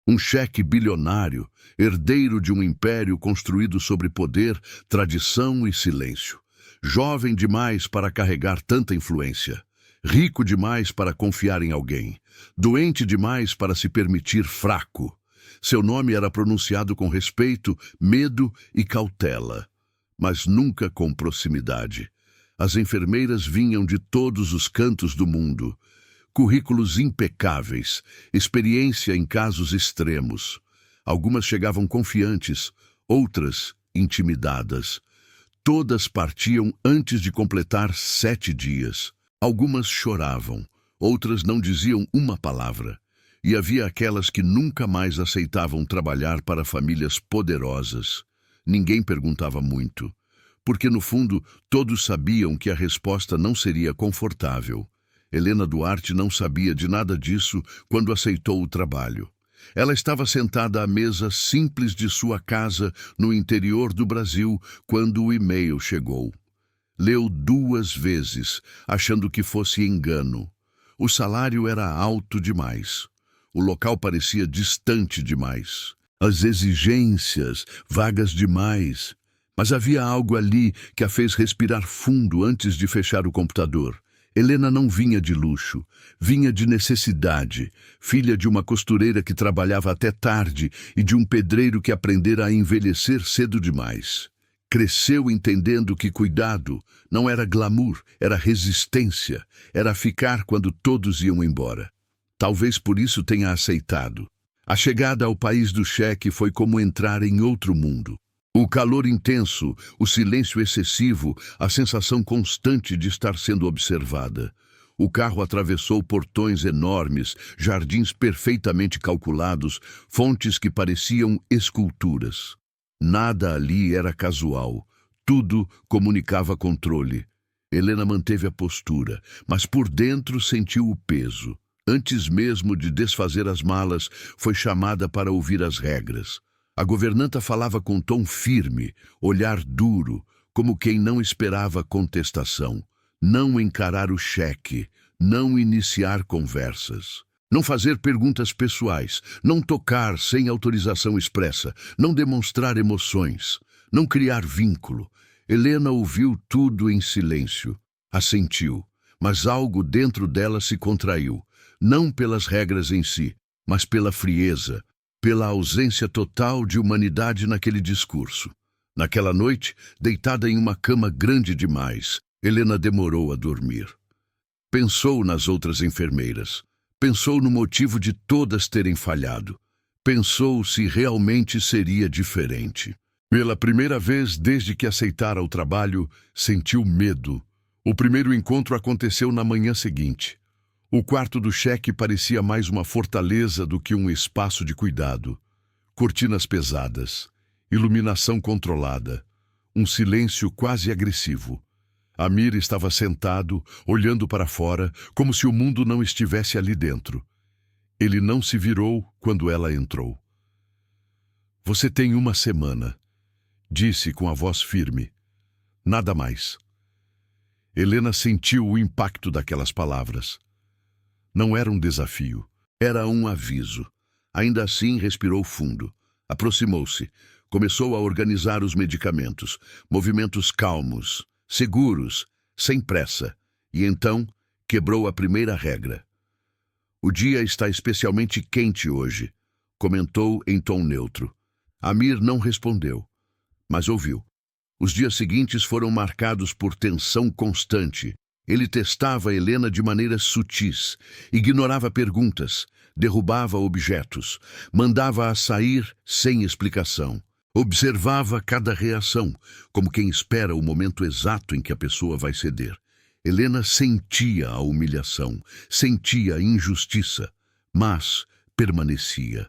Um cheque bilionário, herdeiro de um império construído sobre poder, tradição e silêncio. Jovem demais para carregar tanta influência. Rico demais para confiar em alguém. Doente demais para se permitir fraco. Seu nome era pronunciado com respeito, medo e cautela, mas nunca com proximidade. As enfermeiras vinham de todos os cantos do mundo. Currículos impecáveis, experiência em casos extremos. Algumas chegavam confiantes, outras intimidadas. Todas partiam antes de completar 7 dias. Algumas choravam, outras não diziam uma palavra. E havia aquelas que nunca mais aceitavam trabalhar para famílias poderosas. Ninguém perguntava muito, porque no fundo todos sabiam que a resposta não seria confortável. Helena Duarte não sabia de nada disso quando aceitou o trabalho. Ela estava sentada à mesa simples de sua casa no interior do Brasil quando o e-mail chegou. Leu 2 vezes, achando que fosse engano. O salário era alto demais. O local parecia distante demais. As exigências vagas demais. Mas havia algo ali que a fez respirar fundo antes de fechar o computador. Helena não vinha de luxo, vinha de necessidade, filha de uma costureira que trabalhava até tarde e de um pedreiro que aprendera a envelhecer cedo demais. Cresceu entendendo que cuidado não era glamour, era resistência, era ficar quando todos iam embora. Talvez por isso tenha aceitado. A chegada ao país do cheque foi como entrar em outro mundo. O calor intenso, o silêncio excessivo, a sensação constante de estar sendo observada. O carro atravessou portões enormes, jardins perfeitamente calculados, fontes que pareciam esculturas. Nada ali era casual. Tudo comunicava controle. Helena manteve a postura, mas por dentro sentiu o peso. Antes mesmo de desfazer as malas, foi chamada para ouvir as regras. A governanta falava com tom firme, olhar duro, como quem não esperava contestação. Não encarar o cheque, não iniciar conversas. Não fazer perguntas pessoais, não tocar sem autorização expressa, não demonstrar emoções, não criar vínculo. Helena ouviu tudo em silêncio, assentiu, mas algo dentro dela se contraiu, não pelas regras em si, mas pela frieza, pela ausência total de humanidade naquele discurso. Naquela noite, deitada em uma cama grande demais, Helena demorou a dormir. Pensou nas outras enfermeiras. Pensou no motivo de todas terem falhado. Pensou se realmente seria diferente. Pela primeira vez desde que aceitara o trabalho, sentiu medo. O primeiro encontro aconteceu na manhã seguinte. O quarto do cheque parecia mais uma fortaleza do que um espaço de cuidado. Cortinas pesadas, iluminação controlada, um silêncio quase agressivo. Amir estava sentado, olhando para fora, como se o mundo não estivesse ali dentro. Ele não se virou quando ela entrou. "Você tem 1 semana", disse com a voz firme. Nada mais. Helena sentiu o impacto daquelas palavras. Não era um desafio, era um aviso. Ainda assim, respirou fundo. Aproximou-se. Começou a organizar os medicamentos. Movimentos calmos, seguros, sem pressa. E então, quebrou a primeira regra. "O dia está especialmente quente hoje", comentou em tom neutro. Amir não respondeu, mas ouviu. Os dias seguintes foram marcados por tensão constante. Ele testava Helena de maneiras sutis, ignorava perguntas, derrubava objetos, mandava-a sair sem explicação. Observava cada reação, como quem espera o momento exato em que a pessoa vai ceder. Helena sentia a humilhação, sentia a injustiça, mas permanecia.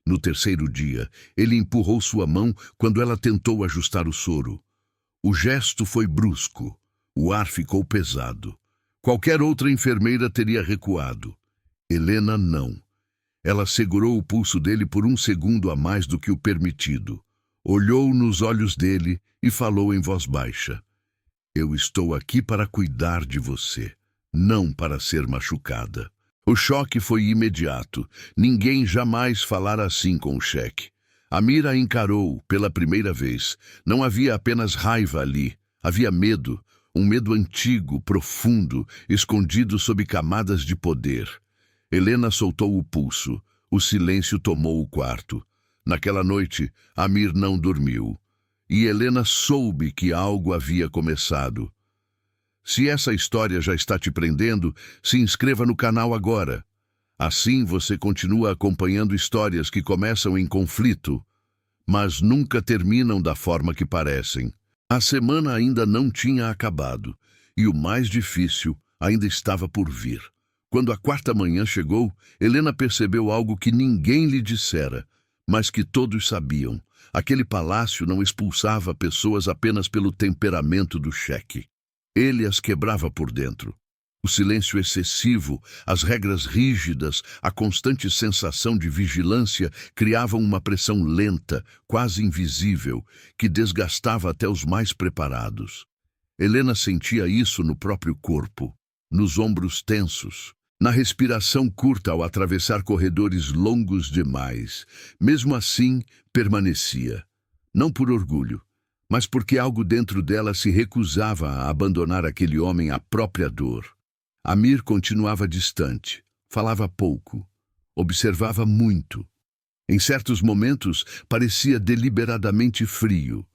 No 3º dia, ele empurrou sua mão quando ela tentou ajustar o soro. O gesto foi brusco. O ar ficou pesado. Qualquer outra enfermeira teria recuado. Helena não. Ela segurou o pulso dele por 1 segundo a mais do que o permitido. Olhou nos olhos dele e falou em voz baixa: "Eu estou aqui para cuidar de você, não para ser machucada." O choque foi imediato. Ninguém jamais falara assim com o cheque. Amir a encarou pela primeira vez. Não havia apenas raiva ali. Havia medo. Um medo antigo, profundo, escondido sob camadas de poder. Helena soltou o pulso. O silêncio tomou o quarto. Naquela noite, Amir não dormiu. E Helena soube que algo havia começado. Se essa história já está te prendendo, se inscreva no canal agora. Assim você continua acompanhando histórias que começam em conflito, mas nunca terminam da forma que parecem. A semana ainda não tinha acabado, e o mais difícil ainda estava por vir. Quando a quarta manhã chegou, Helena percebeu algo que ninguém lhe dissera, mas que todos sabiam. Aquele palácio não expulsava pessoas apenas pelo temperamento do cheque. Ele as quebrava por dentro. O silêncio excessivo, as regras rígidas, a constante sensação de vigilância criavam uma pressão lenta, quase invisível, que desgastava até os mais preparados. Helena sentia isso no próprio corpo, nos ombros tensos, na respiração curta ao atravessar corredores longos demais. Mesmo assim, permanecia. Não por orgulho, mas porque algo dentro dela se recusava a abandonar aquele homem à própria dor. Amir continuava distante, falava pouco, observava muito. Em certos momentos, parecia deliberadamente frio.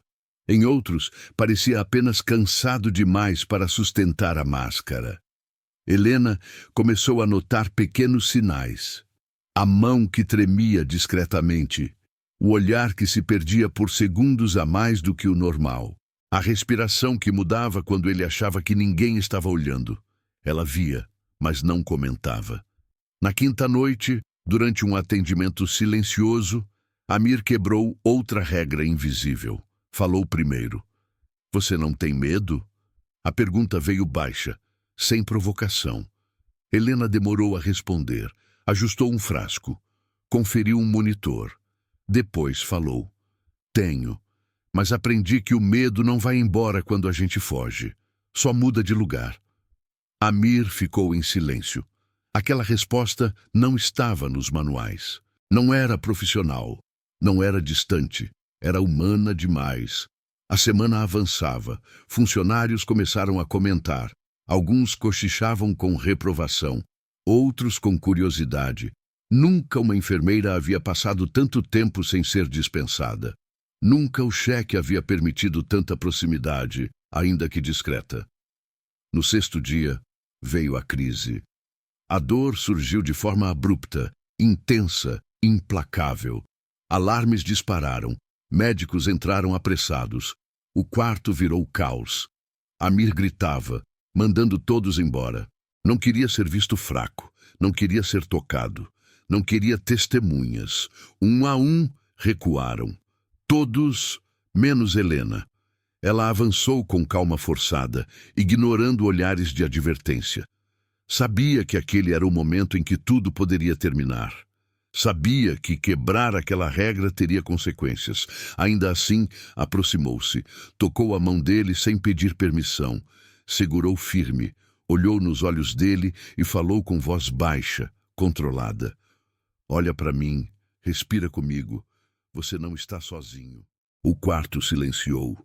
Em outros, parecia apenas cansado demais para sustentar a máscara. Helena começou a notar pequenos sinais. A mão que tremia discretamente, o olhar que se perdia por segundos a mais do que o normal. A respiração que mudava quando ele achava que ninguém estava olhando. Ela via, mas não comentava. Na quinta noite, durante um atendimento silencioso, Amir quebrou outra regra invisível. Falou primeiro. Você não tem medo? A pergunta veio baixa, sem provocação. Helena demorou a responder. Ajustou um frasco. Conferiu um monitor. Depois falou. Tenho, mas aprendi que o medo não vai embora quando a gente foge. Só muda de lugar. Amir ficou em silêncio. Aquela resposta não estava nos manuais. Não era profissional. Não era distante. Era humana demais. A semana avançava. Funcionários começaram a comentar. Alguns cochichavam com reprovação. Outros com curiosidade. Nunca uma enfermeira havia passado tanto tempo sem ser dispensada. Nunca o cheque havia permitido tanta proximidade, ainda que discreta. No sexto dia, veio a crise. A dor surgiu de forma abrupta, intensa, implacável. Alarmes dispararam. Médicos entraram apressados. O quarto virou caos. Amir gritava, mandando todos embora. Não queria ser visto fraco. Não queria ser tocado. Não queria testemunhas. Um a um, recuaram. Todos, menos Helena. Ela avançou com calma forçada, ignorando olhares de advertência. Sabia que aquele era o momento em que tudo poderia terminar. Sabia que quebrar aquela regra teria consequências. Ainda assim, aproximou-se, tocou a mão dele sem pedir permissão. Segurou firme, olhou nos olhos dele e falou com voz baixa, controlada. Olha para mim, respira comigo. Você não está sozinho. O quarto silenciou.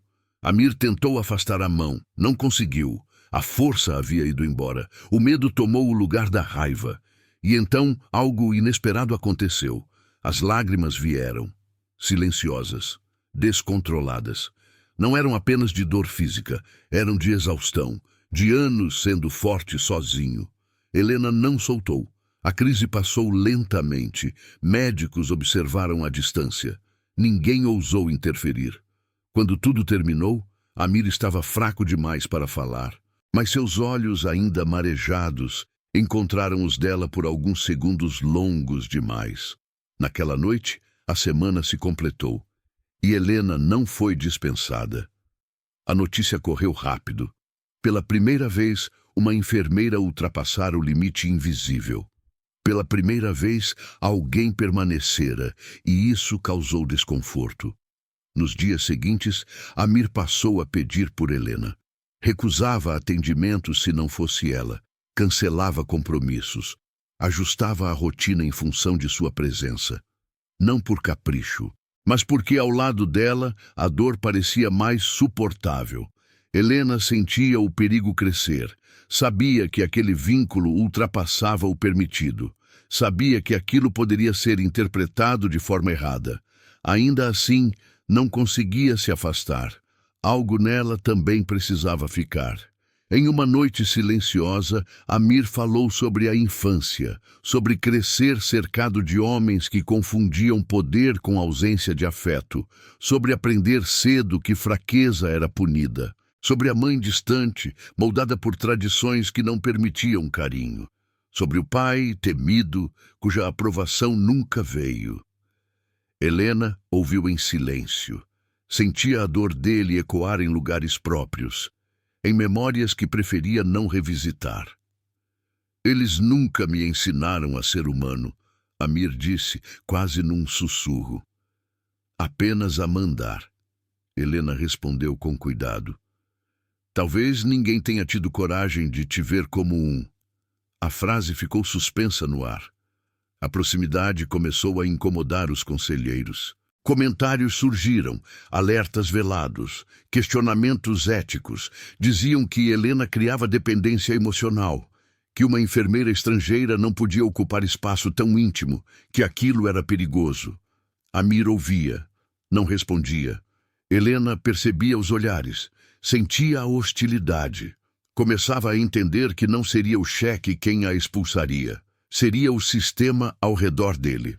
Amir tentou afastar a mão. Não conseguiu. A força havia ido embora. O medo tomou o lugar da raiva. E então algo inesperado aconteceu. As lágrimas vieram. Silenciosas. Descontroladas. Não eram apenas de dor física. Eram de exaustão. De anos sendo forte sozinho. Helena não soltou. A crise passou lentamente. Médicos observaram à distância. Ninguém ousou interferir. Quando tudo terminou, Amir estava fraco demais para falar, mas seus olhos, ainda marejados, encontraram os dela por alguns segundos longos demais. Naquela noite, a semana se completou, e Helena não foi dispensada. A notícia correu rápido. Pela primeira vez, uma enfermeira ultrapassara o limite invisível. Pela primeira vez, alguém permanecera, e isso causou desconforto. Nos dias seguintes, Amir passou a pedir por Helena. Recusava atendimento se não fosse ela. Cancelava compromissos. Ajustava a rotina em função de sua presença. Não por capricho, mas porque ao lado dela a dor parecia mais suportável. Helena sentia o perigo crescer. Sabia que aquele vínculo ultrapassava o permitido. Sabia que aquilo poderia ser interpretado de forma errada. Ainda assim, não conseguia se afastar. Algo nela também precisava ficar. Em uma noite silenciosa, Amir falou sobre a infância, sobre crescer cercado de homens que confundiam poder com ausência de afeto, sobre aprender cedo que fraqueza era punida, sobre a mãe distante, moldada por tradições que não permitiam carinho, sobre o pai temido, cuja aprovação nunca veio. Helena ouviu em silêncio. Sentia a dor dele ecoar em lugares próprios, em memórias que preferia não revisitar. Eles nunca me ensinaram a ser humano, Amir disse, quase num sussurro. Apenas a mandar. Helena respondeu com cuidado. Talvez ninguém tenha tido coragem de te ver como um. A frase ficou suspensa no ar. A proximidade começou a incomodar os conselheiros. Comentários surgiram, alertas velados, questionamentos éticos. Diziam que Helena criava dependência emocional, que uma enfermeira estrangeira não podia ocupar espaço tão íntimo, que aquilo era perigoso. Amir ouvia, não respondia. Helena percebia os olhares, sentia a hostilidade. Começava a entender que não seria o cheque quem a expulsaria. Seria o sistema ao redor dele.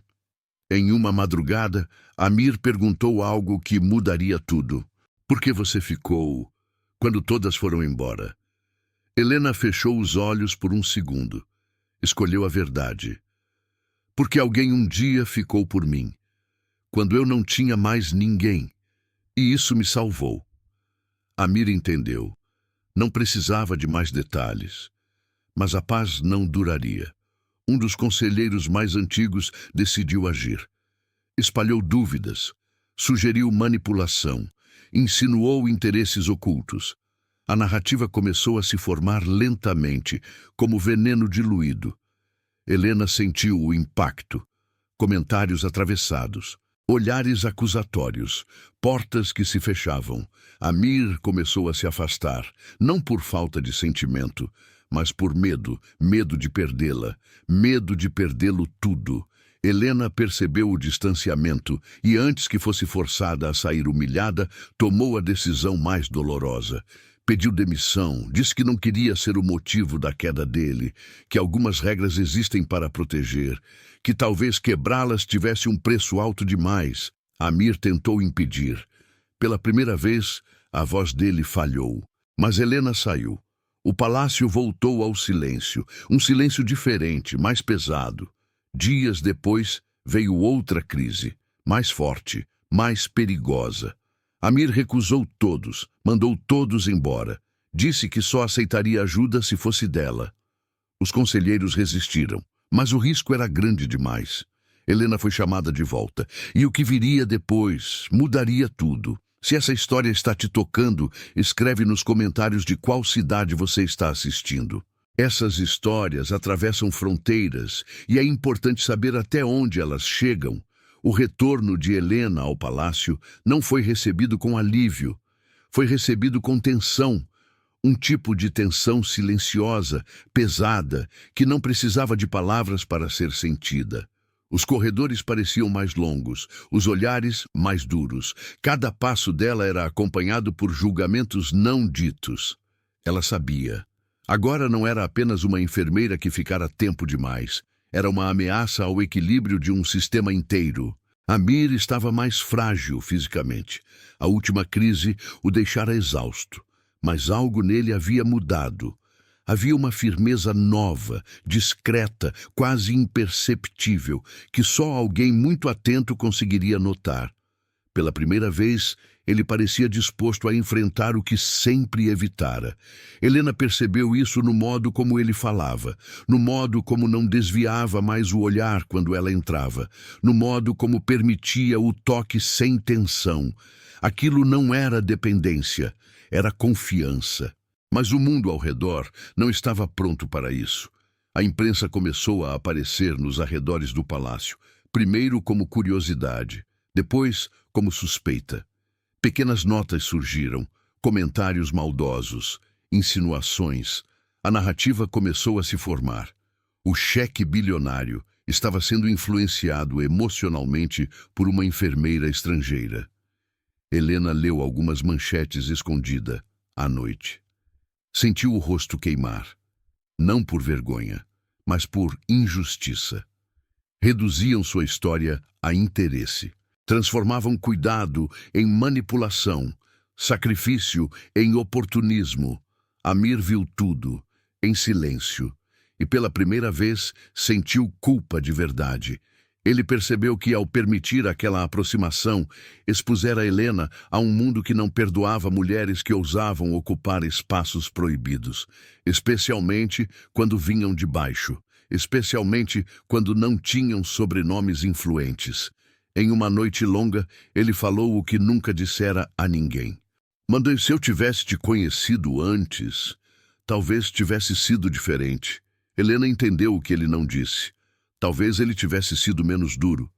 Em uma madrugada, Amir perguntou algo que mudaria tudo. Por que você ficou quando todas foram embora? Helena fechou os olhos por um segundo. Escolheu a verdade. Porque alguém um dia ficou por mim, quando eu não tinha mais ninguém. E isso me salvou. Amir entendeu. Não precisava de mais detalhes. Mas a paz não duraria. Um dos conselheiros mais antigos decidiu agir. Espalhou dúvidas, sugeriu manipulação, insinuou interesses ocultos. A narrativa começou a se formar lentamente, como veneno diluído. Helena sentiu o impacto. Comentários atravessados, olhares acusatórios, portas que se fechavam. Amir começou a se afastar, não por falta de sentimento, mas por medo, medo de perdê-la, medo de perdê-lo tudo. Helena percebeu o distanciamento e, antes que fosse forçada a sair humilhada, tomou a decisão mais dolorosa. Pediu demissão, disse que não queria ser o motivo da queda dele, que algumas regras existem para proteger, que talvez quebrá-las tivesse um preço alto demais. Amir tentou impedir. Pela primeira vez, a voz dele falhou, mas Helena saiu. O palácio voltou ao silêncio, um silêncio diferente, mais pesado. Dias depois, veio outra crise, mais forte, mais perigosa. Amir recusou todos, mandou todos embora. Disse que só aceitaria ajuda se fosse dela. Os conselheiros resistiram, mas o risco era grande demais. Helena foi chamada de volta, e o que viria depois mudaria tudo. Se essa história está te tocando, escreve nos comentários de qual cidade você está assistindo. Essas histórias atravessam fronteiras e é importante saber até onde elas chegam. O retorno de Helena ao palácio não foi recebido com alívio, foi recebido com tensão. Um tipo de tensão silenciosa, pesada, que não precisava de palavras para ser sentida. Os corredores pareciam mais longos, os olhares mais duros. Cada passo dela era acompanhado por julgamentos não ditos. Ela sabia. Agora não era apenas uma enfermeira que ficara tempo demais. Era uma ameaça ao equilíbrio de um sistema inteiro. Amir estava mais frágil fisicamente. A última crise o deixara exausto. Mas algo nele havia mudado. Havia uma firmeza nova, discreta, quase imperceptível, que só alguém muito atento conseguiria notar. Pela primeira vez, ele parecia disposto a enfrentar o que sempre evitara. Helena percebeu isso no modo como ele falava, no modo como não desviava mais o olhar quando ela entrava, no modo como permitia o toque sem tensão. Aquilo não era dependência, era confiança. Mas o mundo ao redor não estava pronto para isso. A imprensa começou a aparecer nos arredores do palácio, primeiro como curiosidade, depois como suspeita. Pequenas notas surgiram, comentários maldosos, insinuações. A narrativa começou a se formar. O cheque bilionário estava sendo influenciado emocionalmente por uma enfermeira estrangeira. Helena leu algumas manchetes escondida, à noite. Sentiu o rosto queimar, não por vergonha, mas por injustiça. Reduziam sua história a interesse. Transformavam cuidado em manipulação, sacrifício em oportunismo. Amir viu tudo, em silêncio, e pela primeira vez sentiu culpa de verdade. Ele percebeu que, ao permitir aquela aproximação, expusera Helena a um mundo que não perdoava mulheres que ousavam ocupar espaços proibidos, especialmente quando vinham de baixo, especialmente quando não tinham sobrenomes influentes. Em uma noite longa, ele falou o que nunca dissera a ninguém. Mandei, se eu tivesse te conhecido antes, talvez tivesse sido diferente. Helena entendeu o que ele não disse. Talvez ele tivesse sido menos duro,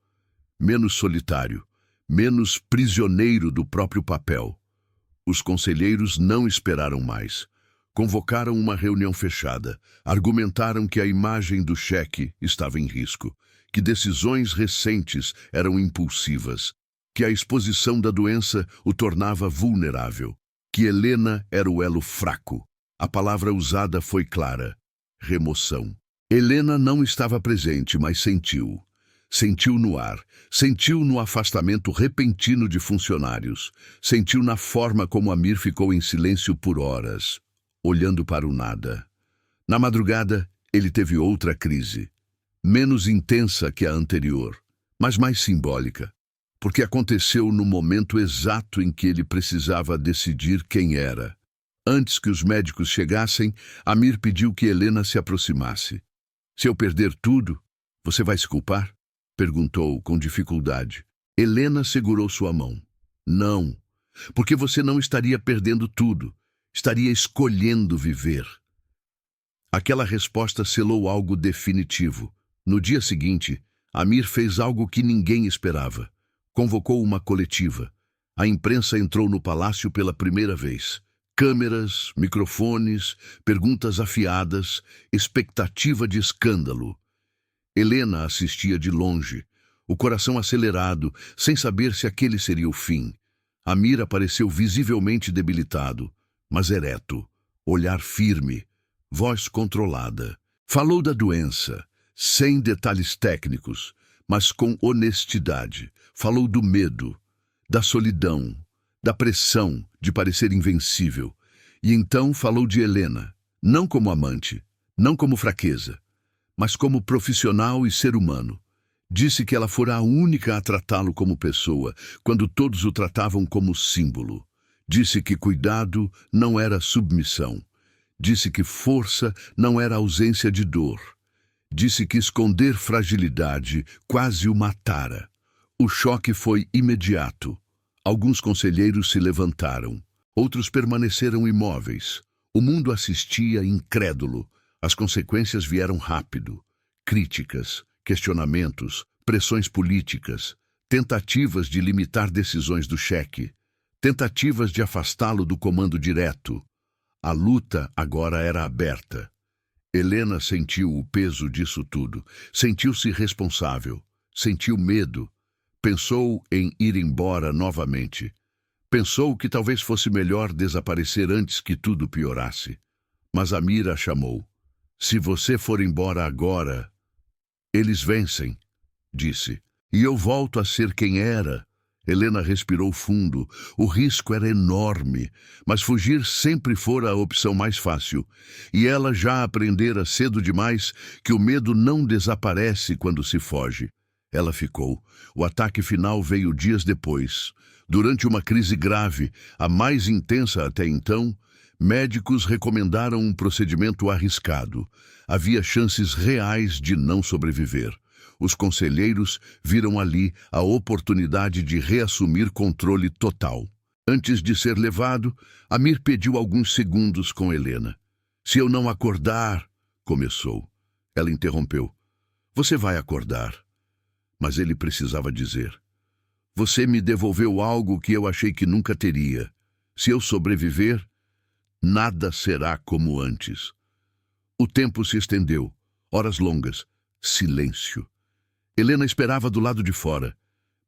menos solitário, menos prisioneiro do próprio papel. Os conselheiros não esperaram mais. Convocaram uma reunião fechada. Argumentaram que a imagem do cheque estava em risco, que decisões recentes eram impulsivas, que a exposição da doença o tornava vulnerável, que Helena era o elo fraco. A palavra usada foi clara: remoção. Helena não estava presente, mas sentiu. Sentiu no ar, sentiu no afastamento repentino de funcionários, sentiu na forma como Amir ficou em silêncio por horas, olhando para o nada. Na madrugada, ele teve outra crise, menos intensa que a anterior, mas mais simbólica, porque aconteceu no momento exato em que ele precisava decidir quem era. Antes que os médicos chegassem, Amir pediu que Helena se aproximasse. Se eu perder tudo, você vai se culpar? Perguntou com dificuldade. Helena segurou sua mão. Não, porque você não estaria perdendo tudo. Estaria escolhendo viver. Aquela resposta selou algo definitivo. No dia seguinte, Amir fez algo que ninguém esperava. Convocou uma coletiva. A imprensa entrou no palácio pela primeira vez. Câmeras, microfones, perguntas afiadas, expectativa de escândalo. Helena assistia de longe, o coração acelerado, sem saber se aquele seria o fim. Amir apareceu visivelmente debilitado, mas ereto, olhar firme, voz controlada. Falou da doença, sem detalhes técnicos, mas com honestidade. Falou do medo, da solidão, da pressão de parecer invencível. E então falou de Helena, não como amante, não como fraqueza, mas como profissional e ser humano. Disse que ela fora a única a tratá-lo como pessoa, quando todos o tratavam como símbolo. Disse que cuidado não era submissão. Disse que força não era ausência de dor. Disse que esconder fragilidade quase o matara. O choque foi imediato. Alguns conselheiros se levantaram, outros permaneceram imóveis. O mundo assistia incrédulo. As consequências vieram rápido. Críticas, questionamentos, pressões políticas, tentativas de limitar decisões do cheque, tentativas de afastá-lo do comando direto. A luta agora era aberta. Helena sentiu o peso disso tudo, sentiu-se responsável, sentiu medo. Pensou em ir embora novamente. Pensou que talvez fosse melhor desaparecer antes que tudo piorasse. Mas Amir a chamou. Se você for embora agora, eles vencem, disse. E eu volto a ser quem era. Helena respirou fundo. O risco era enorme, mas fugir sempre fora a opção mais fácil. E ela já aprendera cedo demais que o medo não desaparece quando se foge. Ela ficou. O ataque final veio dias depois. Durante uma crise grave, a mais intensa até então, médicos recomendaram um procedimento arriscado. Havia chances reais de não sobreviver. Os conselheiros viram ali a oportunidade de reassumir controle total. Antes de ser levado, Amir pediu alguns segundos com Helena. Se eu não acordar, começou. Ela interrompeu. Você vai acordar. Mas ele precisava dizer. Você me devolveu algo que eu achei que nunca teria. Se eu sobreviver, nada será como antes. O tempo se estendeu. Horas longas. Silêncio. Helena esperava do lado de fora.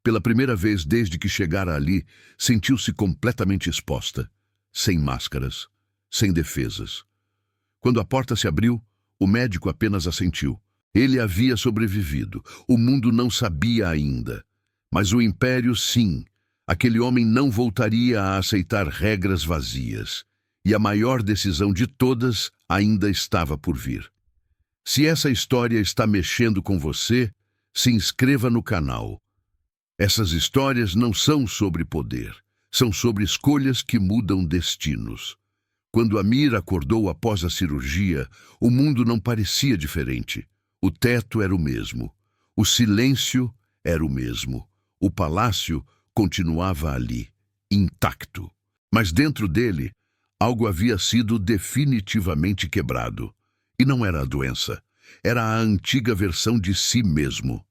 Pela primeira vez desde que chegara ali, sentiu-se completamente exposta. Sem máscaras. Sem defesas. Quando a porta se abriu, o médico apenas assentiu. Ele havia sobrevivido. O mundo não sabia ainda. Mas o Império, sim. Aquele homem não voltaria a aceitar regras vazias. E a maior decisão de todas ainda estava por vir. Se essa história está mexendo com você, se inscreva no canal. Essas histórias não são sobre poder. São sobre escolhas que mudam destinos. Quando Amir acordou após a cirurgia, o mundo não parecia diferente. O teto era o mesmo. O silêncio era o mesmo. O palácio continuava ali, intacto. Mas dentro dele, algo havia sido definitivamente quebrado. E não era a doença. Era a antiga versão de si mesmo.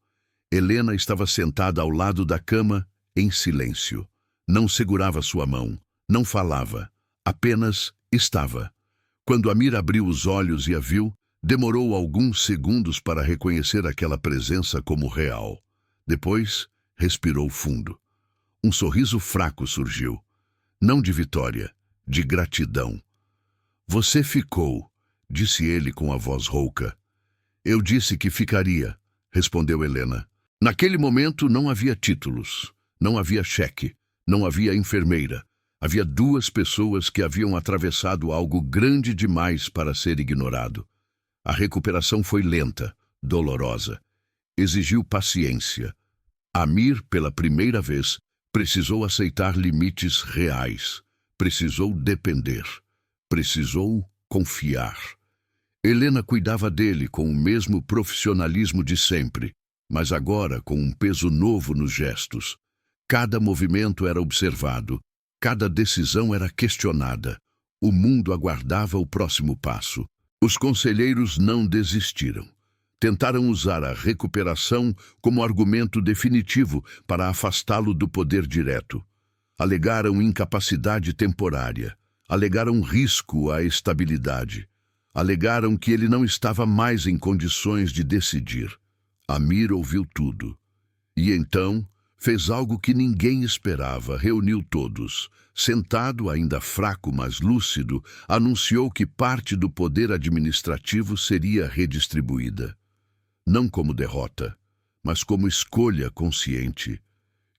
Helena estava sentada ao lado da cama, em silêncio. Não segurava sua mão. Não falava. Apenas estava. Quando Amir abriu os olhos e a viu, demorou alguns segundos para reconhecer aquela presença como real. Depois, respirou fundo. Um sorriso fraco surgiu. Não de vitória, de gratidão. Você ficou, disse ele com a voz rouca. Eu disse que ficaria, respondeu Helena. Naquele momento não havia títulos, não havia cheque, não havia enfermeira. Havia duas pessoas que haviam atravessado algo grande demais para ser ignorado. A recuperação foi lenta, dolorosa. Exigiu paciência. Amir, pela primeira vez, precisou aceitar limites reais. Precisou depender. Precisou confiar. Helena cuidava dele com o mesmo profissionalismo de sempre, mas agora com um peso novo nos gestos. Cada movimento era observado. Cada decisão era questionada. O mundo aguardava o próximo passo. Os conselheiros não desistiram. Tentaram usar a recuperação como argumento definitivo para afastá-lo do poder direto. Alegaram incapacidade temporária. Alegaram risco à estabilidade. Alegaram que ele não estava mais em condições de decidir. Amir ouviu tudo. E então fez algo que ninguém esperava, reuniu todos. Sentado, ainda fraco, mas lúcido, anunciou que parte do poder administrativo seria redistribuída. Não como derrota, mas como escolha consciente.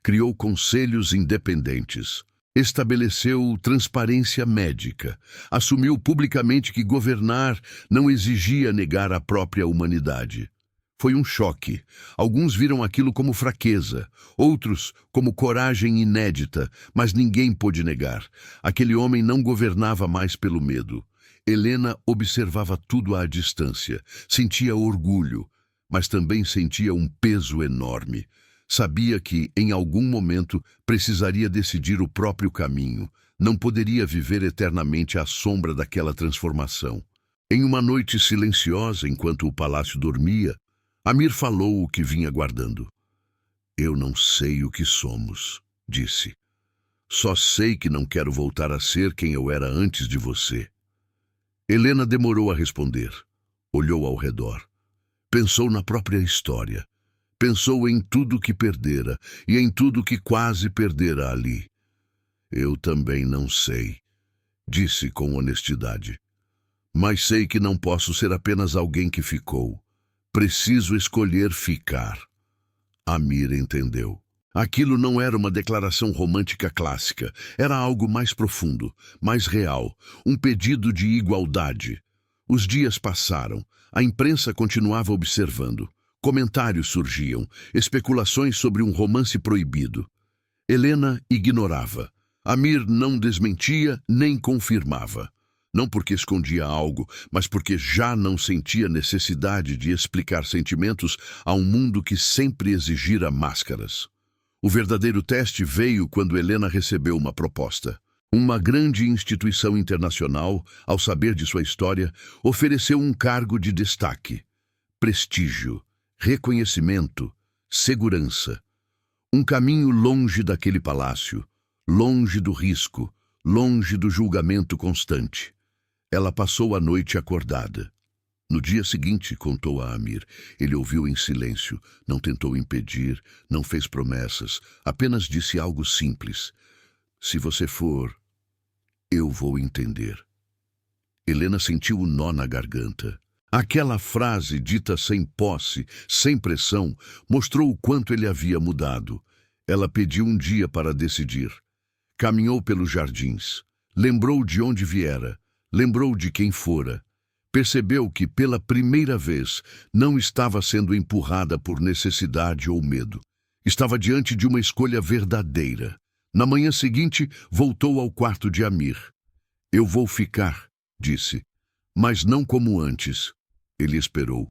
Criou conselhos independentes. Estabeleceu transparência médica. Assumiu publicamente que governar não exigia negar a própria humanidade. Foi um choque. Alguns viram aquilo como fraqueza, outros como coragem inédita, mas ninguém pôde negar. Aquele homem não governava mais pelo medo. Helena observava tudo à distância, sentia orgulho, mas também sentia um peso enorme. Sabia que, em algum momento, precisaria decidir o próprio caminho. Não poderia viver eternamente à sombra daquela transformação. Em uma noite silenciosa, enquanto o palácio dormia, Amir falou o que vinha guardando. Eu não sei o que somos, disse. Só sei que não quero voltar a ser quem eu era antes de você. Helena demorou a responder. Olhou ao redor. Pensou na própria história. Pensou em tudo que perdera e em tudo que quase perdera ali. Eu também não sei, disse com honestidade. Mas sei que não posso ser apenas alguém que ficou. Preciso escolher ficar. Amir entendeu. Aquilo não era uma declaração romântica clássica. Era algo mais profundo, mais real. Um pedido de igualdade. Os dias passaram. A imprensa continuava observando. Comentários surgiam. Especulações sobre um romance proibido. Helena ignorava. Amir não desmentia nem confirmava. Não porque escondia algo, mas porque já não sentia necessidade de explicar sentimentos a um mundo que sempre exigira máscaras. O verdadeiro teste veio quando Helena recebeu uma proposta. Uma grande instituição internacional, ao saber de sua história, ofereceu um cargo de destaque. prestígio, reconhecimento, segurança. Um caminho longe daquele palácio, longe do risco, longe do julgamento constante. Ela passou a noite acordada. No dia seguinte, contou a Amir, ele ouviu em silêncio, não tentou impedir, não fez promessas, apenas disse algo simples. Se você for, eu vou entender. Helena sentiu um nó na garganta. Aquela frase, dita sem posse, sem pressão, mostrou o quanto ele havia mudado. Ela pediu um dia para decidir. Caminhou pelos jardins. Lembrou de onde viera. Lembrou de quem fora. Percebeu que, pela primeira vez, não estava sendo empurrada por necessidade ou medo. Estava diante de uma escolha verdadeira. Na manhã seguinte, voltou ao quarto de Amir. Eu vou ficar, disse, mas não como antes. Ele esperou.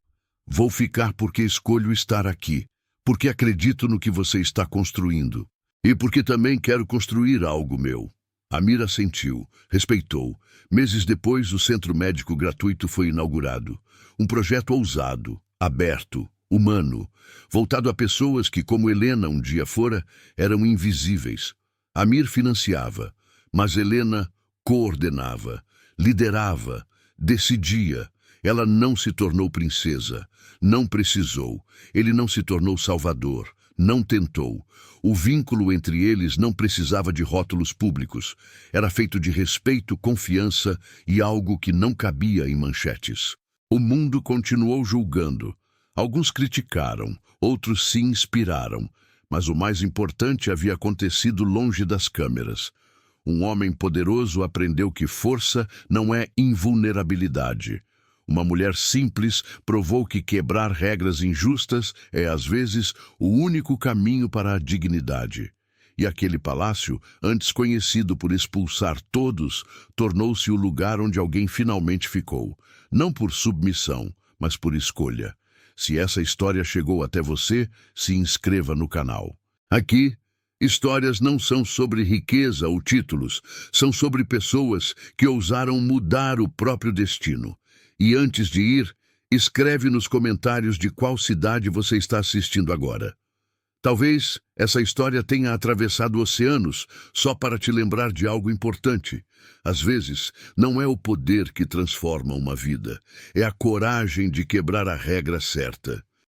Vou ficar porque escolho estar aqui, porque acredito no que você está construindo. E porque também quero construir algo meu. Amir assentiu, respeitou. Meses depois, o Centro Médico Gratuito foi inaugurado. Um projeto ousado, aberto, humano, voltado a pessoas que, como Helena um dia fora, eram invisíveis. Amir financiava, mas Helena coordenava, liderava, decidia. Ela não se tornou princesa, não precisou. Ele não se tornou salvador, não tentou. O vínculo entre eles não precisava de rótulos públicos. Era feito de respeito, confiança e algo que não cabia em manchetes. O mundo continuou julgando. Alguns criticaram, outros se inspiraram. Mas o mais importante havia acontecido longe das câmeras. Um homem poderoso aprendeu que força não é invulnerabilidade. Uma mulher simples provou que quebrar regras injustas é, às vezes, o único caminho para a dignidade. E aquele palácio, antes conhecido por expulsar todos, tornou-se o lugar onde alguém finalmente ficou. Não por submissão, mas por escolha. Se essa história chegou até você, se inscreva no canal. Aqui, histórias não são sobre riqueza ou títulos, são sobre pessoas que ousaram mudar o próprio destino. E antes de ir, escreve nos comentários de qual cidade você está assistindo agora. Talvez essa história tenha atravessado oceanos só para te lembrar de algo importante. Às vezes, não é o poder que transforma uma vida, é a coragem de quebrar a regra certa.